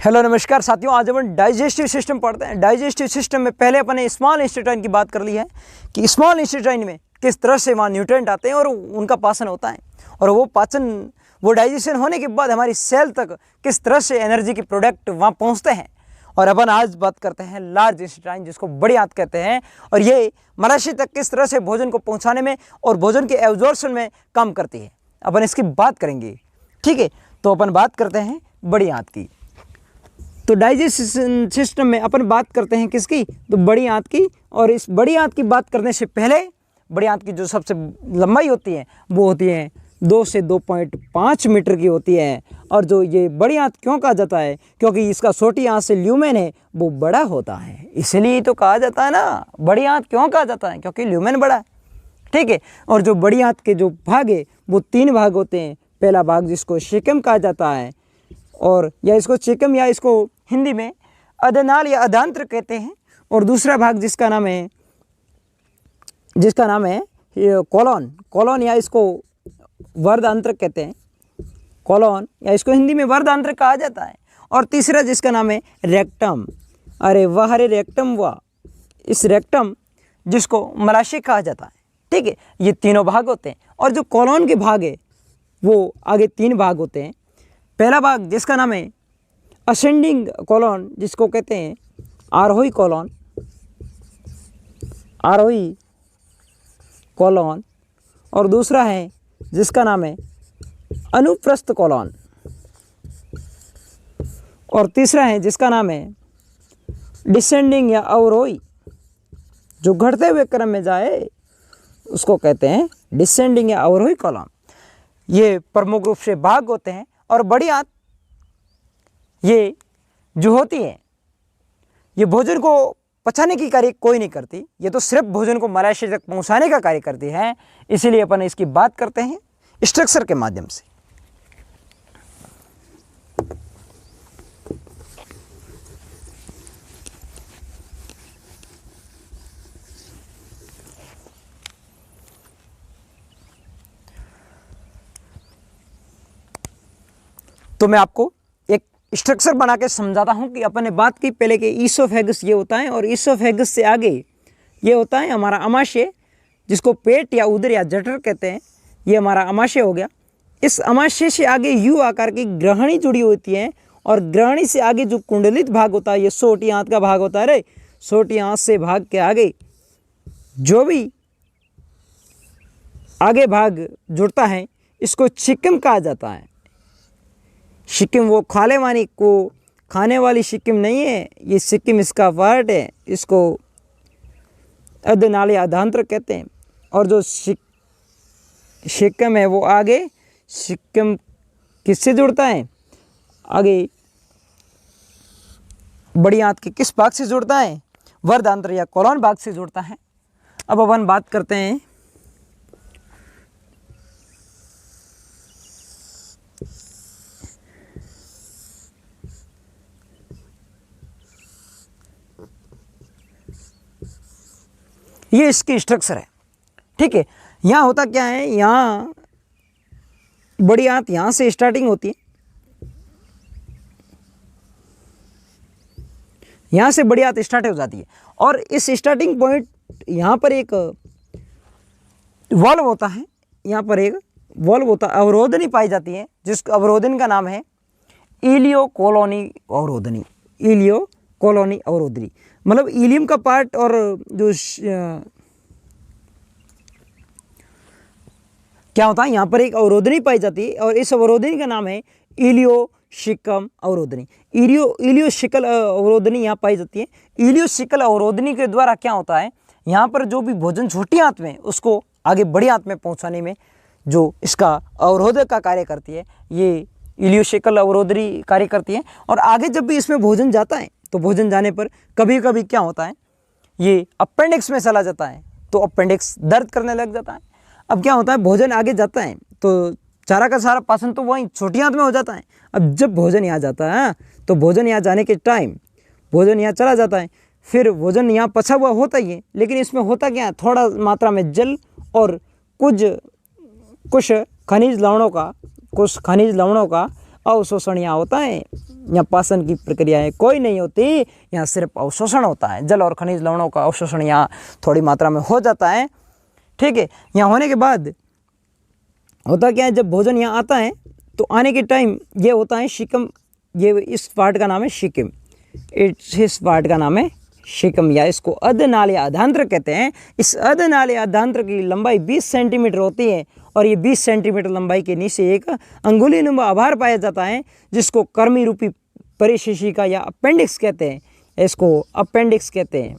Hello नमस्कार साथियों, आज अपन डाइजेस्टिव सिस्टम पढ़ते हैं। डाइजेस्टिव सिस्टम में पहले अपन ने स्मॉल इंटेस्टाइन की बात कर ली है कि स्मॉल इंटेस्टाइन में किस तरह से वहाँ न्यूट्रिएंट आते हैं और उनका पाचन होता है, और वो डाइजेशन होने के बाद हमारी सेल तक किस तरह से एनर्जी के प्रोडक्ट वहाँ पहुँचते हैं। और अपन आज बात करते हैं लार्ज इंटेस्टाइन, जिसको बड़ी आंत कहते हैं, और ये मलाशय तक किस तरह से भोजन को पहुँचाने में और भोजन के एब्जॉर्प्शन में काम करती है। अपन इसकी बात करेंगे, ठीक है। तो अपन बात करते हैं बड़ी आंत की। तो डाइजेशन सिस्टम में अपन बात करते हैं किसकी, तो बड़ी आंत की। और इस बड़ी आंत की बात करने से पहले बड़ी आंत की जो सबसे लंबाई होती है वो होती है 2 से 2.5 मीटर की होती है। और जो ये बड़ी आंत क्यों कहा जाता है, क्योंकि इसका छोटी आंत से ल्यूमेन है वो बड़ा होता है, इसलिए तो कहा जाता है ना बड़ी आंत क्यों कहा जाता है, क्योंकि ल्यूमेन बड़ा है, ठीक है। और जो बड़ी आंत के जो भाग है वो 3 भाग होते हैं। पहला भाग जिसको शिकम कहा जाता है, और या इसको चिकम या इसको हिंदी में अधनाल या अधांत्र कहते हैं। और दूसरा भाग जिसका नाम है कॉलोन या इसको वर्धांत्र कहते हैं, कॉलोन या इसको हिंदी में वर्धांत्र कहा जाता है। और तीसरा जिसका नाम है रेक्टम। अरे वाह, अरे रेक्टम वाह, इस रेक्टम जिसको मलाशय कहा जाता है, ठीक है। ये तीनों भाग होते हैं। और जो कॉलोन के भाग है वो आगे 3 भाग होते हैं। पहला भाग जिसका नाम है असेंडिंग कॉलोन, जिसको कहते हैं आरोही कॉलोन। और दूसरा है जिसका नाम है अनुप्रस्थ कॉलोन। और तीसरा है जिसका नाम है डिसेंडिंग या अवरोही, जो घटते हुए क्रम में जाए उसको कहते हैं डिसेंडिंग या अवरोही कॉलोन। ये प्रमुख रूप से भाग होते हैं। और बड़ी आंत ये जो होती है ये भोजन को पचाने की कार्य कोई नहीं करती, ये तो सिर्फ भोजन को मलाशय तक पहुंचाने का कार्य करती है। इसीलिए अपन इसकी बात करते हैं स्ट्रक्चर के माध्यम से। तो मैं आपको एक स्ट्रक्चर बना के समझाता हूँ कि अपन ने बात की पहले कि ईसोफेगस ये होता है, और ईसोफेगस से आगे ये होता है हमारा अमाशय, जिसको पेट या उदर या जठर कहते हैं। ये हमारा अमाशय हो गया। इस अमाशय से आगे यू आकार की ग्रहणी जुड़ी होती है, और ग्रहणी से आगे जो कुंडलित भाग होता है ये छोटी आंत का भाग होता है। रे छोटी आंत से भाग के आगे जो भी आगे भाग जुड़ता है इसको चिकम कहा जाता है। सिक्किम वो खाने वाली सिक्किम नहीं है, ये सिक्किम इसका पार्ट है, इसको अधनाल या अधांत्र कहते हैं। और जो सिक्किम है वो आगे सिक्किम किससे जुड़ता है, आगे बड़ी आंत के किस भाग से जुड़ता है, वर्धांत्र या कॉलोन भाग से जुड़ता है। अब अपन बात करते हैं ये इसकी स्ट्रक्चर है, ठीक है। यहाँ होता क्या है, यहाँ बड़ी आंत यहाँ से स्टार्टिंग होती है, यहाँ से बड़ी आंत स्टार्ट हो जाती है। और इस स्टार्टिंग पॉइंट यहाँ पर एक वॉल्व होता है, यहाँ पर एक वॉल्व होता है, अवरोधनी पाई जाती है, जिस अवरोधन का नाम है इलियो कॉलोनी अवरोधनी। मतलब इलियम का पार्ट, और जो क्या होता है यहाँ पर एक अवरोधनी पाई जाती है, और इस अवरोधनी का नाम है इलियोशिकम अवरोधनी। इलियोशिकल अवरोधनी यहाँ पाई जाती है। इलियोशिकल अवरोधनी के द्वारा क्या होता है, यहाँ पर जो भी भोजन छोटी आंत में उसको आगे बड़ी आंत में पहुँचाने में जो इसका अवरोधक का कार्य करती है, ये इलियोशिकल अवरोधनी कार्य करती है। और आगे जब भी इसमें भोजन जाता है तो भोजन जाने पर कभी कभी क्या होता है, ये अपेंडिक्स में चला जाता है, तो अपेंडिक्स दर्द करने लग जाता है। अब क्या होता है, भोजन आगे जाता है तो सारा का सारा पाचन तो वहीं छोटी आंत में हो जाता है। अब जब भोजन यहाँ जाता है तो भोजन यहाँ जाने के टाइम भोजन यहाँ चला जाता है, फिर भोजन यहाँ पचा हुआ होता ही है, लेकिन इसमें होता क्या है, थोड़ा मात्रा में जल और कुछ खनिज लवणों का अवशोषण यहाँ होता है, यहाँ पाचन की प्रक्रियाएं कोई नहीं होती, यहाँ सिर्फ अवशोषण होता है। जल और खनिज लवणों का अवशोषण यहाँ थोड़ी मात्रा में हो जाता है, ठीक है। यहाँ होने के बाद होता क्या है, जब भोजन यहाँ आता है तो आने के टाइम ये होता है शिकम, ये इस पार्ट का नाम है शिकम, इस पार्ट का नाम है शिकम, या इसको अधनाली आधांत्र कहते हैं। इस अधनाली आधांत्र की लंबाई 20 सेंटीमीटर होती है और ये 20 सेंटीमीटर लंबाई के नीचे एक अंगुलीनुमा आभार पाया जाता है, जिसको कर्मी रूपी परिशिशिका या अपेंडिक्स कहते हैं। इसको अपेंडिक्स कहते हैं।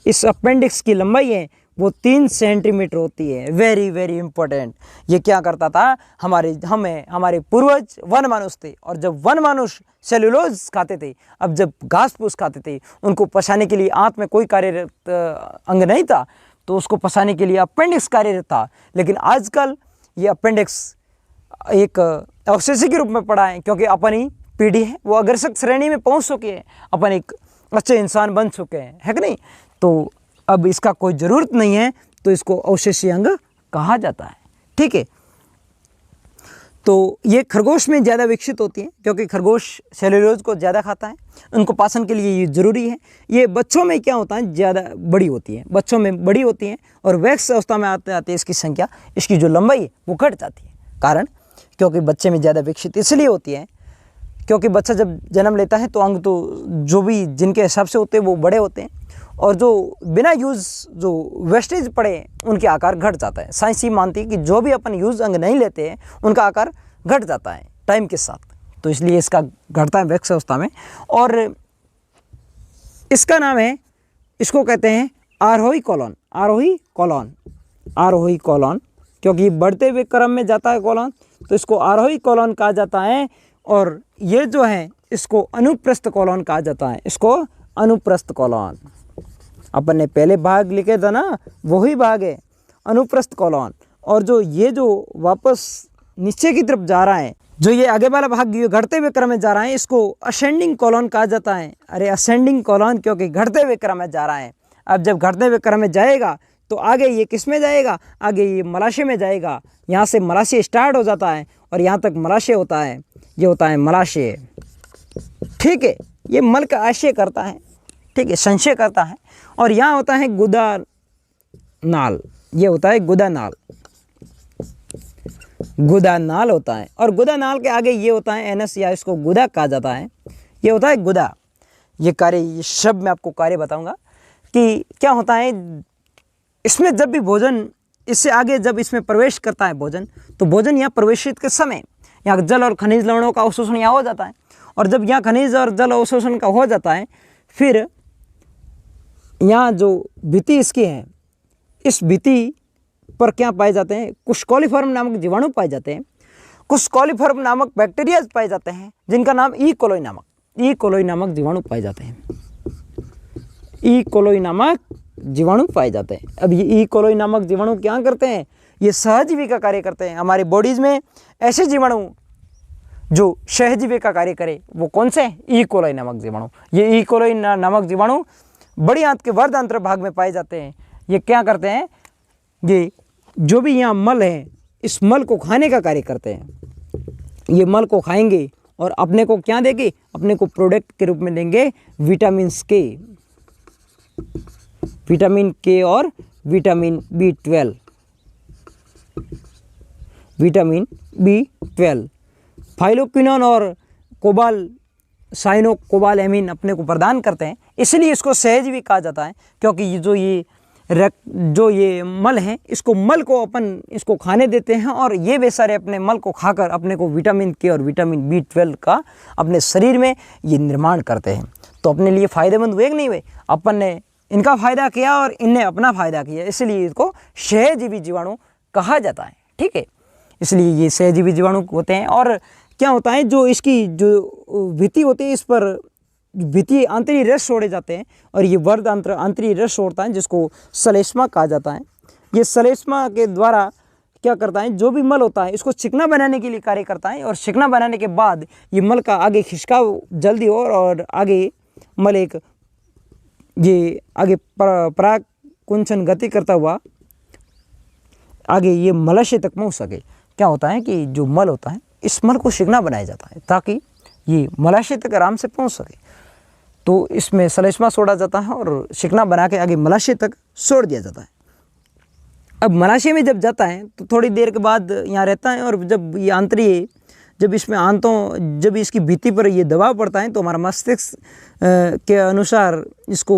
इस अपेंडिक्स की लंबाई है वो 3 सेंटीमीटर होती है। Very very important. ये क्या करता था, हमारे पूर्वज वन मानुष थे, और जब वन मानुष सेलुलोज खाते थे, अब जब घास फूस खाते थे, उनको पचाने के लिए आंत में कोई कार्यरत अंग नहीं था, तो उसको पचाने के लिए अपेंडिक्स कार्यरत था। लेकिन आजकल ये अपेंडिक्स एक अवशेषी के रूप में पड़ा है, क्योंकि अपनी पीढ़ी है वो अग्रसर श्रेणी में पहुंच चुकी है, अपन एक अच्छे इंसान बन चुके हैं, है कि नहीं। तो अब इसका कोई ज़रूरत नहीं है, तो इसको अवशेषी अंग कहा जाता है, ठीक है। तो ये खरगोश में ज़्यादा विकसित होती है, क्योंकि खरगोश सेलुलोज को ज़्यादा खाता है, उनको पाचन के लिए ये ज़रूरी है। ये बच्चों में क्या होता है, ज़्यादा बड़ी होती है, बच्चों में बड़ी होती है, और वैक्स अवस्था में आते आते इसकी संख्या, इसकी जो लंबाई है वो घट जाती है। कारण क्योंकि बच्चे में ज़्यादा विकसित इसलिए होती है क्योंकि बच्चा जब जन्म लेता है तो अंग तो जो भी जिनके हिसाब से होते हैं वो बड़े होते हैं, और जो बिना यूज़ जो वेस्टेज पड़े उनके आकार घट जाता है। साइंस ही मानती है कि जो भी अपन यूज़ अंग नहीं लेते हैं उनका आकार घट जाता है टाइम के साथ, तो इसलिए इसका घटता है वैक्स अवस्था में। और इसका नाम है, इसको कहते हैं आरोही कॉलॉन, आरोही कॉलॉन, आरोही कॉलॉन, क्योंकि बढ़ते हुए क्रम में जाता है कॉलॉन, तो इसको आरोही कॉलॉन कहा जाता है। और ये जो है इसको अनुप्रस्थ कॉलॉन कहा जाता है, इसको अनुप्रस्थ कॉलॉन। अपन ने पहले भाग लिखे था ना, वही भाग है अनुप्रस्थ कॉलॉन। और जो ये जो वापस नीचे की तरफ जा रहा है, जो ये आगे वाला भाग ये घटते हुए क्रम में जा रहा है, इसको असेंडिंग कॉलॉन कहा जाता है। अरे असेंडिंग कॉलॉन क्योंकि घटते हुए क्रम में जा रहा है। अब जब घटते हुए क्रम में जाएगा तो आगे ये किस में जाएगा, आगे ये मलाशय में जाएगा। यहाँ से मलाशय स्टार्ट हो जाता है और यहाँ तक मलाशय होता है, ये होता है मलाशय, ठीक है। ये मल का आशय करता है, ठीक है, संशय करता है। और यहाँ होता है गुदा नाल, ये होता है गुदा नाल, गुदा नाल होता है। और गुदा नाल के आगे ये होता है एनस, या इसको गुदा कहा जाता है, ये होता है गुदा। ये कार्य, ये शब्द मैं आपको कार्य बताऊंगा कि क्या होता है इसमें। जब भी भोजन इससे आगे जब इसमें प्रवेश करता है भोजन, तो भोजन यहाँ प्रवेशित के समय यहाँ जल और खनिज लवणों का अवशोषण यहाँ हो जाता है। और जब यहाँ खनिज और जल अवशोषण का हो जाता है, फिर यहाँ जो भित्ति इसकी है, इस भित्ति पर क्या पाए जाते हैं, कुछ कॉलीफॉर्म नामक जीवाणु पाए जाते हैं, कुछ कॉलीफॉर्म नामक बैक्टीरिया पाए जाते हैं, जिनका नाम ई कोलोई नामक जीवाणु पाए जाते हैं। ई कोलोई नामक जीवाणु पाए जाते हैं। अब ये ई कोलोई नामक जीवाणु क्या करते हैं, ये सहजीवी का कार्य करते हैं। हमारे बॉडीज में ऐसे जीवाणु जो सहजीवी का कार्य करे वो कौन से हैं, ई कोलोई नामक जीवाणु। ये ई कोलोई नामक जीवाणु बड़ी आंत के वर्धांत्र भाग में पाए जाते हैं। ये क्या करते हैं, ये जो भी यहाँ मल है, इस मल को खाने का कार्य करते हैं। ये मल को खाएंगे और अपने को क्या देंगे, अपने को प्रोडक्ट के रूप में देंगे विटामिन के, विटामिन के और vitamin B12, vitamin B12, phylloquinone और कोबाल साइनो कोबाल एमीन अपने को प्रदान करते हैं। इसलिए इसको सहजीवी कहा जाता है, क्योंकि जो ये मल है, इसको मल को अपन इसको खाने देते हैं, और ये वे सारे अपने मल को खाकर अपने को विटामिन के और विटामिन B12 का अपने शरीर में ये निर्माण करते हैं। तो अपने लिए फ़ायदेमंद हुए कि नहीं हुए, अपन ने इनका फ़ायदा किया और इनने अपना फ़ायदा किया, इसलिए इसको सहजीवी जीवाणु कहा जाता है, ठीक है। इसलिए ये सहजीवी जीवाणु होते हैं। और क्या होता है, जो इसकी जो भित्ति होती है, इस पर भित्ति आंतरिक रस छोड़े जाते हैं, और ये वर्धांत्र आंतरिक रस छोड़ता है, जिसको श्लेष्मा कहा जाता है। ये श्लेष्मा के द्वारा क्या करता है, जो भी मल होता है इसको चिकना बनाने के लिए कार्य करता है, और चिकना बनाने के बाद ये मल का आगे खिसकाव जल्दी और आगे मल एक ये आगे पराग कुंचन गति करता हुआ आगे ये मलाशय तक पहुँच सके। क्या होता है कि जो मल होता है इस मल को चिकना बनाया जाता है ताकि ये मलाशय तक आराम से पहुंच सके। तो इसमें सलेस्मा छोड़ा जाता है और चिकना बना के आगे मलाशय तक छोड़ दिया जाता है। अब मलाशय में जब जाता है तो थोड़ी देर के बाद यहाँ रहता है, और जब ये आंतरिक जब इसमें आंतों जब इसकी भित्ति पर ये दबाव पड़ता है तो हमारा मस्तिष्क के अनुसार इसको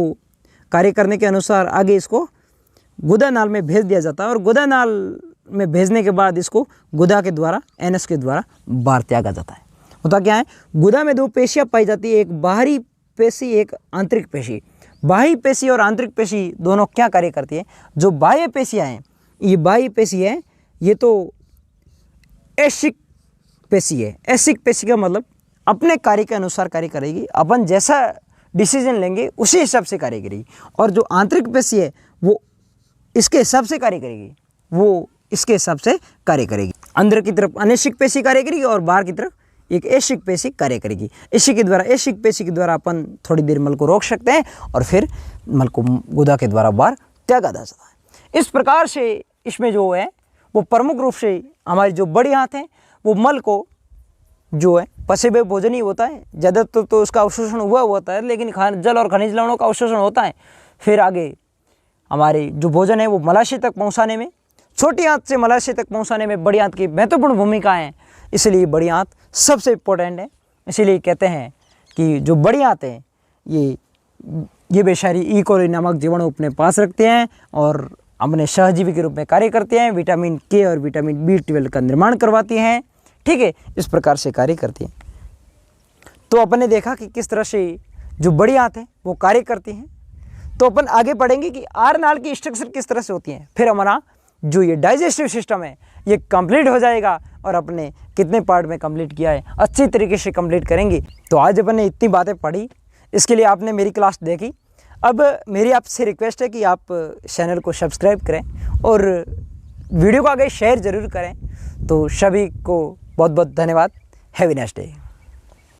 कार्य करने के अनुसार आगे इसको गुदा नाल में भेज दिया जाता है, और गुदा नाल में भेजने के बाद इसको गुदा के द्वारा एनस के द्वारा बाहर त्यागा जाता है। होता क्या है, गुदा में 2 पेशियाँ पाई जाती है, एक बाहरी पेशी एक आंतरिक पेशी। बाह्य पेशी और आंतरिक पेशी दोनों क्या कार्य करती है? जो बाह्य पेशियाँ हैं, ये बाह्य पेशी है, ये तो ऐशिक पेशी है। ऐशिक पेशी का मतलब अपने कार्य के अनुसार कार्य करेगी, अपन जैसा डिसीजन लेंगे उसी हिसाब से कार्य करेगी। और जो आंतरिक पेशी है वो इसके हिसाब से कार्य करेगी, वो इसके हिसाब से कार्य करेगी। अंदर की तरफ अनैशिक पेशी कार्य करेगी और बाहर की तरफ एक ऐशिक पेशी कार्य करेगी। ऐशिक पेशी के द्वारा अपन थोड़ी देर मल को रोक सकते हैं और फिर मल को गुदा के द्वारा बाहर त्यागा जा सकता है। इस प्रकार से इसमें जो है वो प्रमुख रूप से हमारी जो बड़ी आंत है वो मल को जो है पसीबे भोजन ही होता है, ज़्यादातर तो उसका अवशोषण हुआ होता है, लेकिन जल और खनिज लवणों का अवशोषण होता है। फिर आगे हमारे जो भोजन है वो मलाशय तक पहुंचाने में, छोटी आंत से मलाशय तक पहुंचाने में बड़ी आंत की महत्वपूर्ण भूमिका है। इसलिए बड़ी आंत सबसे इम्पोर्टेंट है। इसीलिए कहते हैं कि जो बड़ी आंत है ये बेचारी ई कोली नामक जीवाणु अपने पास रखते हैं और अपने सहजीवी के रूप में कार्य करते हैं। विटामिन के और विटामिन B12 का निर्माण करवाती हैं। ठीक है, इस प्रकार से कार्य करती हैं। तो अपन ने देखा कि किस तरह से जो बड़ी आंत है वो कार्य करती हैं। तो अपन आगे पढ़ेंगे कि आहार नाल की स्ट्रक्चर किस तरह से होती है। फिर हमारा जो ये डाइजेस्टिव सिस्टम है ये कंप्लीट हो जाएगा, और अपने कितने पार्ट में कंप्लीट किया है अच्छी तरीके से कंप्लीट करेंगे। तो आज अपन ने इतनी बातें पढ़ी, इसके लिए आपने मेरी क्लास देखी। अब मेरी आपसे रिक्वेस्ट है कि आप चैनल को सब्सक्राइब करें और वीडियो को आगे शेयर ज़रूर करें। तो सभी को बहुत बहुत धन्यवाद। Have a nice day.